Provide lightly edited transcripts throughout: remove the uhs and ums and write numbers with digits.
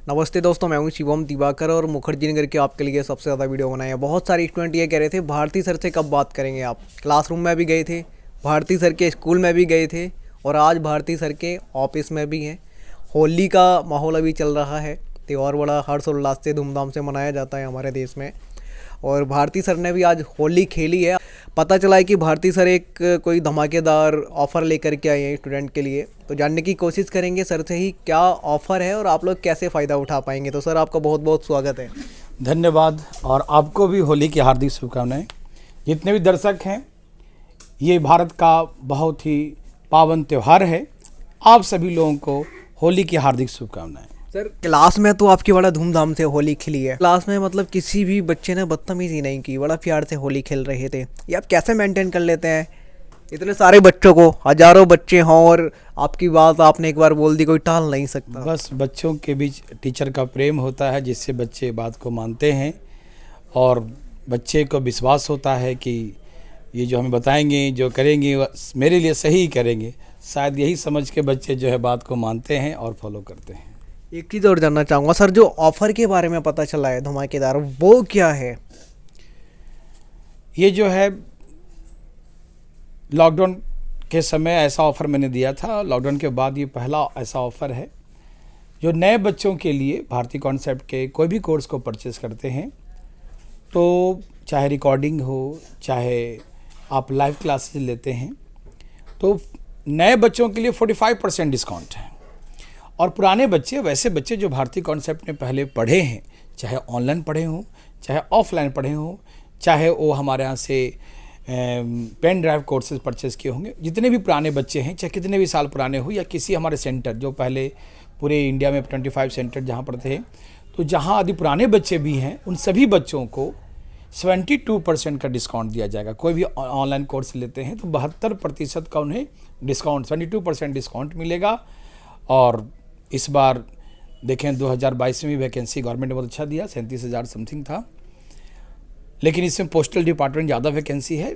नमस्ते दोस्तों, मैं हूं शिवम दिवाकर और मुखर्जी नगर के आपके लिए सबसे ज़्यादा वीडियो बनाए हैं। बहुत सारे स्टूडेंट ये कह रहे थे भारती सर से कब बात करेंगे आप। क्लासरूम में भी गए थे, भारती सर के स्कूल में भी गए थे और आज भारती सर के ऑफिस में भी हैं। होली का माहौल अभी चल रहा है, त्यौहार बड़ा हर्षोल्लास से धूमधाम से मनाया जाता है हमारे देश में। और भारती सर ने भी आज होली खेली है। पता चला है कि भारती सर एक कोई धमाकेदार ऑफ़र लेकर के आए हैं स्टूडेंट के लिए। तो जानने की कोशिश करेंगे सर से ही क्या ऑफ़र है और आप लोग कैसे फ़ायदा उठा पाएंगे। तो सर आपका बहुत बहुत स्वागत है। धन्यवाद। और आपको भी होली की हार्दिक शुभकामनाएं। जितने भी दर्शक हैं, ये भारत का बहुत ही पावन त्यौहार है। आप सभी लोगों को होली की हार्दिक शुभकामनाएं। सर क्लास में तो आपकी बड़ा धूमधाम से होली खिली है। क्लास में मतलब किसी भी बच्चे ने बदतमीजी नहीं की, बड़ा प्यार से होली खेल रहे थे। ये आप कैसे मेंटेन कर लेते हैं इतने सारे बच्चों को, हजारों बच्चे हों और आपकी बात आपने एक बार बोल दी, कोई टाल नहीं सकता। बस बच्चों के बीच टीचर का प्रेम होता है, जिससे बच्चे बात को मानते हैं और बच्चे को विश्वास होता है कि ये जो हमें बताएंगे, जो करेंगे मेरे लिए सही ही करेंगे। शायद यही समझ के बच्चे जो है बात को मानते हैं और फॉलो करते हैं। एक चीज़ और जानना चाहूँगा सर, जो ऑफ़र के बारे में पता चला है धमाकेदार, वो क्या है? ये जो है लॉकडाउन के समय ऐसा ऑफ़र मैंने दिया था। लॉकडाउन के बाद ये पहला ऐसा ऑफ़र है जो नए बच्चों के लिए भारतीय कॉन्सेप्ट के कोई भी कोर्स को परचेज़ करते हैं, तो चाहे रिकॉर्डिंग हो, चाहे आप लाइव क्लासेस लेते हैं, तो नए बच्चों के लिए 45% डिस्काउंट है। और पुराने बच्चे, वैसे बच्चे जो भारतीय कॉन्सेप्ट में पहले पढ़े हैं, चाहे ऑनलाइन पढ़े हों, चाहे ऑफलाइन पढ़े हों, चाहे वो हमारे यहाँ से पेन ड्राइव कोर्सेज परचेज़ किए होंगे, जितने भी पुराने बच्चे हैं, चाहे कितने भी साल पुराने हो, या किसी हमारे सेंटर जो पहले पूरे इंडिया में 25 सेंटर जहाँ पर थे, तो जहाँ यदि पुराने बच्चे भी हैं, उन सभी बच्चों को 72% का डिस्काउंट दिया जाएगा। कोई भी ऑनलाइन कोर्स लेते हैं तो 72% का उन्हें डिस्काउंट, 72% डिस्काउंट मिलेगा। और इस बार देखें 2022 में भी वैकेंसी गवर्नमेंट ने बहुत अच्छा दिया, 37,000 समथिंग था, लेकिन इसमें पोस्टल डिपार्टमेंट ज़्यादा वैकेंसी है,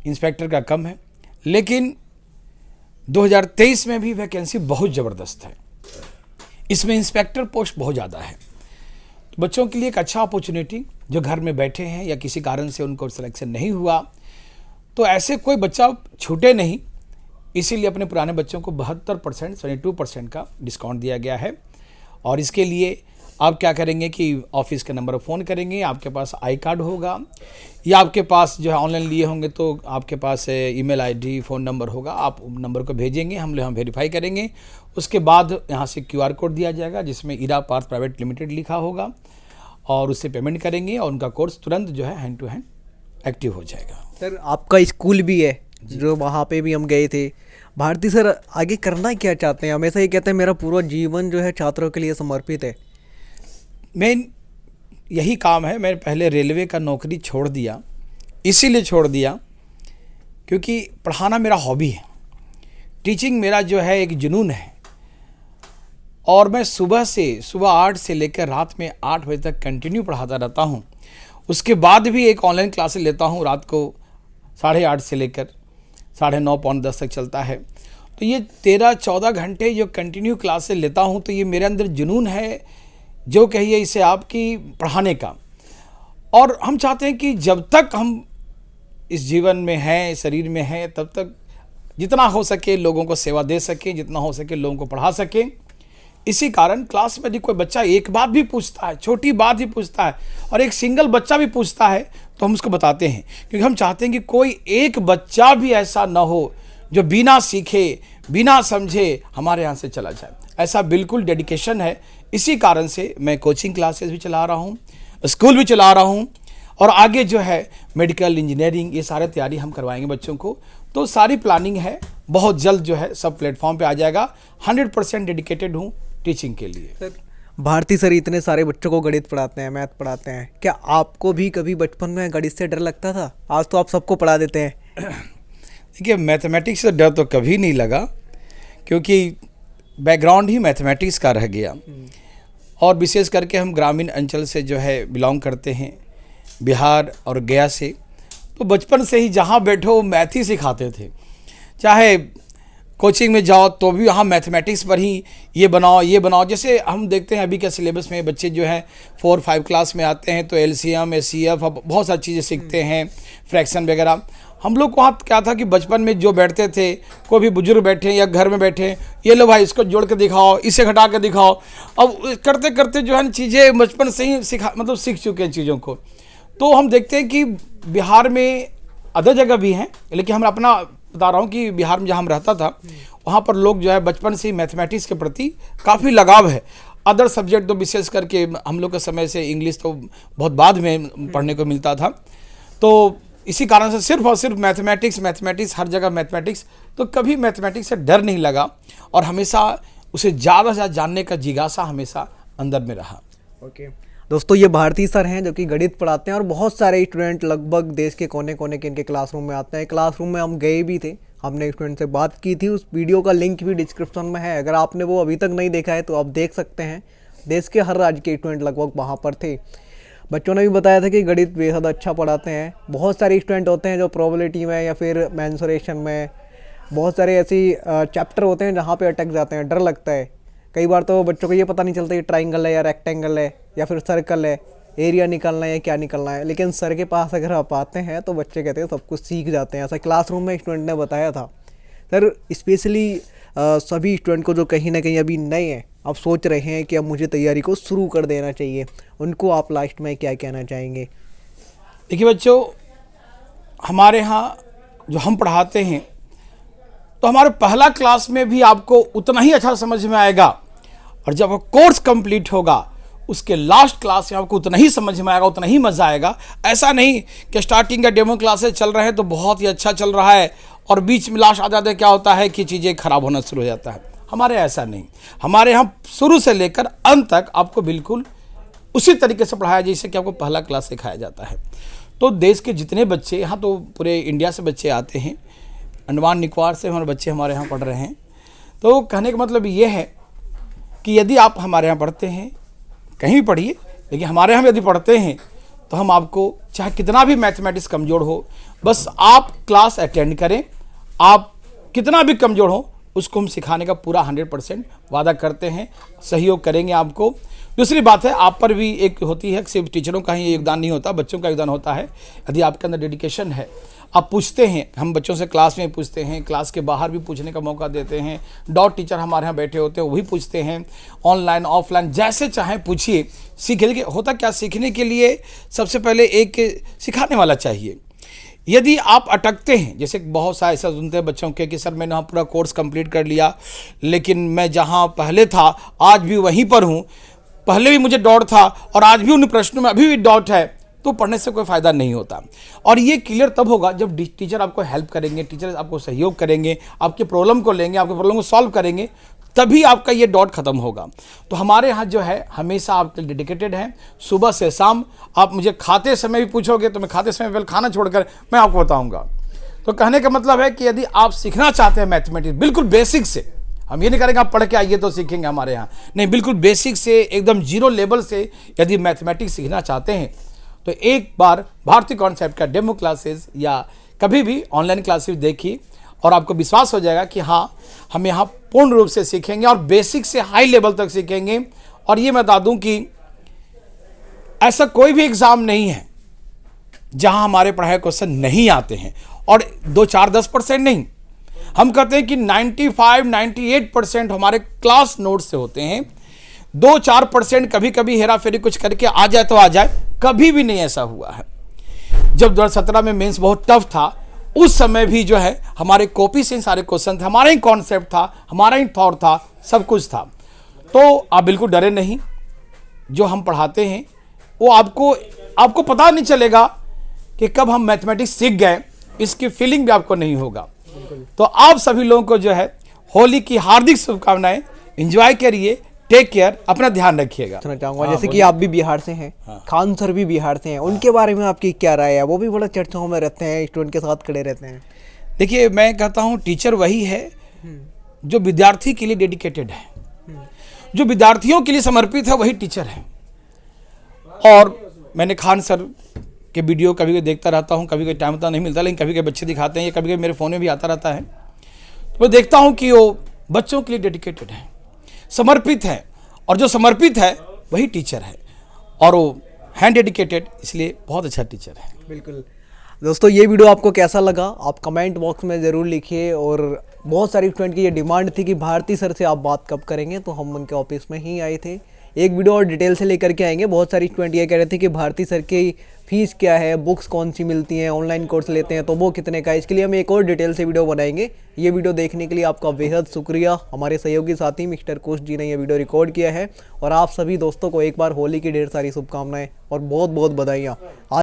इंस्पेक्टर का कम है। लेकिन 2023 में भी वैकेंसी बहुत ज़बरदस्त है, इसमें इंस्पेक्टर पोस्ट बहुत ज़्यादा है। तो बच्चों के लिए एक अच्छा अपॉर्चुनिटी, जो घर में बैठे हैं या किसी कारण से उनको सिलेक्शन नहीं हुआ, तो ऐसे कोई बच्चा छूटे नहीं, इसीलिए अपने पुराने बच्चों को 72%, 72% का डिस्काउंट दिया गया है। और इसके लिए आप क्या करेंगे कि ऑफिस के नंबर पर फ़ोन करेंगे, आपके पास आई कार्ड होगा या आपके पास जो है ऑनलाइन लिए होंगे तो आपके पास ईमेल आईडी, फ़ोन नंबर होगा, आप नंबर को भेजेंगे, हम लोग वेरीफाई करेंगे। उसके बाद यहाँ से QR कोड दिया जाएगा जिसमें इरा पार्थ प्राइवेट लिमिटेड लिखा होगा, और उससे पेमेंट करेंगे और उनका कोर्स तुरंत जो है हैंड टू हैंड एक्टिव हो जाएगा। सर आपका स्कूल भी है जो वहाँ पे भी हम गए थे। भारती सर आगे करना क्या चाहते हैं? हमेशा ये कहते हैं मेरा पूरा जीवन जो है छात्रों के लिए समर्पित है। मेन यही काम है। मैं पहले रेलवे का नौकरी छोड़ दिया, इसीलिए छोड़ दिया क्योंकि पढ़ाना मेरा हॉबी है, टीचिंग मेरा जो है एक जुनून है। और मैं सुबह 8 से लेकर रात में 8 बजे तक कंटिन्यू पढ़ाता रहता हूँ। उसके बाद भी एक ऑनलाइन क्लासेस लेता हूँ, रात को 8:30 से लेकर 9:30 पौने 10 तक चलता है। तो ये 13-14 घंटे जो कंटिन्यू क्लासेस लेता हूँ, तो ये मेरे अंदर जुनून है, जो कहिए इसे आपकी पढ़ाने का। और हम चाहते हैं कि जब तक हम इस जीवन में हैं, शरीर में हैं, तब तक जितना हो सके लोगों को सेवा दे सकें, जितना हो सके लोगों को पढ़ा सकें। इसी कारण क्लास में यदि कोई बच्चा एक बात भी पूछता है, छोटी बात भी पूछता है, और एक सिंगल बच्चा भी पूछता है, तो हम उसको बताते हैं, क्योंकि हम चाहते हैं कि कोई एक बच्चा भी ऐसा ना हो जो बिना सीखे, बिना समझे हमारे यहाँ से चला जाए। ऐसा बिल्कुल डेडिकेशन है। इसी कारण से मैं कोचिंग क्लासेस भी चला रहा हूँ, स्कूल भी चला रहा हूँ, और आगे जो है मेडिकल, इंजीनियरिंग, ये सारे तैयारी हम करवाएंगे बच्चों को। तो सारी प्लानिंग है, बहुत जल्द जो है सब प्लेटफॉर्म पे आ जाएगा। 100% डेडिकेटेड हूँ टीचिंग के लिए। सर भारती सर इतने सारे बच्चों को गणित पढ़ाते हैं, मैथ पढ़ाते हैं, क्या आपको भी कभी बचपन में गणित से डर लगता था? आज तो आप सबको पढ़ा देते हैं। देखिए, मैथमेटिक्स से डर तो कभी नहीं लगा, क्योंकि बैकग्राउंड ही मैथमेटिक्स का रह गया। और विशेष करके हम ग्रामीण अंचल से जो है बिलोंग करते हैं, बिहार और गया से, तो बचपन से ही जहाँ बैठो मैथ ही सिखाते थे। चाहे कोचिंग में जाओ तो भी वहाँ मैथमेटिक्स पर ही ये बनाओ। जैसे हम देखते हैं अभी के सिलेबस में बच्चे जो हैं 4-5 क्लास में आते हैं तो LCM SCF बहुत सारी चीज़ें सीखते हैं, फ्रैक्शन वगैरह। हम लोग को वहाँ क्या था कि बचपन में जो बैठते थे, कोई भी बुजुर्ग बैठे या घर में बैठे, ये लो भाई इसको जोड़ के दिखाओ, इसे घटा के दिखाओ। अब करते करते जो है चीज़ें बचपन से ही सीख चुके हैं चीज़ों को। तो हम देखते हैं कि बिहार में अदर जगह भी हैं, लेकिन हम अपना बता रहा हूँ कि बिहार में जहाँ हम रहता था वहाँ पर लोग जो है बचपन से ही मैथमेटिक्स के प्रति काफ़ी लगाव है। अदर सब्जेक्ट तो विशेष करके हम लोग के समय से इंग्लिश तो बहुत बाद में पढ़ने को मिलता था, तो इसी कारण से सिर्फ और सिर्फ मैथमेटिक्स हर जगह मैथमेटिक्स। तो कभी मैथमेटिक्स से डर नहीं लगा और हमेशा उसे ज़्यादा से ज़्यादा जानने का जिज्ञासा हमेशा अंदर में रहा। ओके दोस्तों, ये भारती सर हैं जो कि गणित पढ़ाते हैं और बहुत सारे स्टूडेंट लगभग देश के कोने कोने के इनके क्लासरूम में आते हैं। क्लासरूम में हम गए भी थे, हमने स्टूडेंट से बात की थी, उस वीडियो का लिंक भी डिस्क्रिप्शन में है। अगर आपने वो अभी तक नहीं देखा है तो आप देख सकते हैं। देश के हर राज्य के स्टूडेंट लगभग वहाँ पर थे। बच्चों ने भी बताया था कि गणित बेहद अच्छा पढ़ाते हैं। बहुत सारे स्टूडेंट होते हैं जो प्रोबेबिलिटी में या फिर मेंसुरेशन में बहुत सारे ऐसी चैप्टर होते हैं जहाँ पे अटक जाते हैं, डर लगता है। कई बार तो बच्चों को ये पता नहीं चलता ये ट्राइंगल है या रेक्टेंगल है या फिर सर्कल है, एरिया निकालना है या क्या निकालना है। लेकिन सर के पास अगर आप आते हैं तो बच्चे कहते हैं सब कुछ सीख जाते हैं। ऐसा क्लासरूम में स्टूडेंट ने बताया था। सर स्पेशली सभी स्टूडेंट को जो कहीं ना कहीं अभी नए हैं, आप सोच रहे हैं कि अब मुझे तैयारी को शुरू कर देना चाहिए, उनको आप लास्ट में क्या कहना चाहेंगे? देखिए बच्चों, हमारे यहाँ जो हम पढ़ाते हैं तो हमारे पहला क्लास में भी आपको उतना ही अच्छा समझ में आएगा, और जब कोर्स कंप्लीट होगा उसके लास्ट क्लास में आपको उतना ही समझ में आएगा, उतना ही मज़ा आएगा। ऐसा नहीं कि स्टार्टिंग का डेमो क्लासेस चल रहे हैं तो बहुत ही अच्छा चल रहा है और बीच में लास्ट आ जाते हैं, क्या होता है कि चीज़ें खराब होना शुरू हो जाता है। हमारे ऐसा नहीं, हमारे यहाँ शुरू से लेकर अंत तक आपको बिल्कुल उसी तरीके से पढ़ाया जैसे कि आपको पहला क्लास सिखाया जाता है। तो देश के जितने बच्चे यहाँ, तो पूरे इंडिया से बच्चे आते हैं, अंडमान निकोबार से हमारे बच्चे हमारे यहाँ पढ़ रहे हैं। तो कहने का मतलब ये है कि यदि आप हमारे यहाँ पढ़ते हैं, कहीं भी पढ़िए, लेकिन हमारे यहाँ यदि पढ़ते हैं तो हम आपको चाहे कितना भी मैथमेटिक्स कमज़ोर हो, बस आप क्लास अटेंड करें। आप कितना भी कमज़ोर हो उसको हम सिखाने का पूरा 100% वादा करते हैं, सहयोग करेंगे आपको। दूसरी बात है, आप पर भी एक होती है, सिर्फ टीचरों का ही योगदान नहीं होता, बच्चों का योगदान होता है। यदि आपके अंदर डेडिकेशन है, आप पूछते हैं, हम बच्चों से क्लास में पूछते हैं, क्लास के बाहर भी पूछने का मौका देते हैं। डॉट टीचर हमारे यहाँ बैठे होते हैं, वही पूछते हैं, ऑनलाइन ऑफलाइन जैसे चाहें पूछिए, सीखिए। देखिए होता क्या, सीखने के लिए सबसे पहले एक सिखाने वाला चाहिए। यदि आप अटकते हैं, जैसे बहुत सारे ऐसा सुनते हैं बच्चों के कि सर मैंने वहाँ पूरा कोर्स कंप्लीट कर लिया, लेकिन मैं जहाँ पहले था आज भी वहीं पर हूँ, पहले भी मुझे डाउट था और आज भी उन प्रश्नों में अभी भी डाउट है, तो पढ़ने से कोई फ़ायदा नहीं होता। और ये क्लियर तब होगा जब टीचर आपको हेल्प करेंगे, टीचर आपको सहयोग करेंगे, आपके प्रॉब्लम को लेंगे, आपके प्रॉब्लम को सॉल्व करेंगे, तभी आपका ये डाउट खत्म होगा। तो हमारे यहाँ जो है हमेशा आपके डेडिकेटेड हैं। सुबह से शाम आप मुझे खाते समय भी पूछोगे तो मैं खाते समय पहले खाना छोड़कर मैं आपको बताऊँगा। तो कहने का मतलब है कि यदि आप सीखना चाहते हैं मैथमेटिक्स बिल्कुल बेसिक से, हम ये नहीं करेंगे आप पढ़ के आइए तो सीखेंगे हमारे यहाँ, नहीं, बिल्कुल बेसिक से एकदम जीरो लेवल से यदि मैथमेटिक्स सीखना चाहते हैं तो एक बार भारती कॉन्सेप्ट का डेमो क्लासेस या कभी भी ऑनलाइन क्लासेस देखिए और आपको विश्वास हो जाएगा कि हाँ, हम यहाँ पूर्ण रूप से सीखेंगे और बेसिक से हाई लेवल तक सीखेंगे। और ये मैं बता दूं कि ऐसा कोई भी एग्ज़ाम नहीं है जहाँ हमारे पढ़ाए क्वेश्चन नहीं आते हैं, और 2-4-10% नहीं, हम कहते हैं कि 95-98% हमारे क्लास नोट से होते हैं। 2-4% कभी कभी हेरा फेरी कुछ करके आ जाए तो आ जाए, कभी भी नहीं ऐसा हुआ है। जब 2017 में मेंस बहुत टफ था, उस समय भी जो है हमारे कॉपी से सारे क्वेश्चन थे, हमारा ही कॉन्सेप्ट था, हमारा ही थॉट था, सब कुछ था। तो आप बिल्कुल डरे नहीं, जो हम पढ़ाते हैं वो आपको पता नहीं चलेगा कि कब हम मैथमेटिक्स सीख गए, इसकी फीलिंग भी आपको नहीं होगा। तो आप सभी लोगों को जो है होली की हार्दिक शुभकामनाएं, एंजॉय करिए, टेक केयर, अपना ध्यान रखिएगा। सुनना चाहूँगा जैसे कि आप भी बिहार से हैं, खान सर भी बिहार से हैं, उनके बारे में आपकी क्या राय है? वो भी बड़ा चर्चाओं में रहते हैं, स्टूडेंट के साथ खड़े रहते हैं। देखिए, मैं कहता हूँ टीचर वही है जो विद्यार्थी के लिए डेडिकेटेड है, जो विद्यार्थियों के लिए समर्पित है, वही टीचर है। और मैंने खान सर के वीडियो कभी कभी देखता रहता हूँ, कभी कभी टाइम उतना नहीं मिलता, लेकिन कभी कभी बच्चे दिखाते हैं, या कभी कभी मेरे फ़ोन में भी आता रहता है। मैं देखता हूँ कि वो बच्चों के लिए डेडिकेटेड है, समर्पित है, और जो समर्पित है वही टीचर है, और वो हैंड डेडिकेटेड, इसलिए बहुत अच्छा टीचर है। बिल्कुल दोस्तों, ये वीडियो आपको कैसा लगा आप कमेंट बॉक्स में ज़रूर लिखिए। और बहुत सारे स्टूडेंट की ये डिमांड थी कि भारती सर से आप बात कब करेंगे, तो हम उनके ऑफिस में ही आए थे। एक वीडियो और डिटेल से लेकर के आएंगे। बहुत सारे स्टूडेंट ये कह रहे थे कि भारती सर की फ़ीस क्या है, बुक्स कौन सी मिलती हैं, ऑनलाइन कोर्स लेते हैं तो वो कितने का है। इसके लिए हम एक और डिटेल से वीडियो बनाएंगे। ये वीडियो देखने के लिए आपका बेहद शुक्रिया। हमारे सहयोगी साथी मिस्टर कुश जी ने यह वीडियो रिकॉर्ड किया है। और आप सभी दोस्तों को एक बार होली की ढेर सारी शुभकामनाएं और बहुत बहुत बधाइयाँ।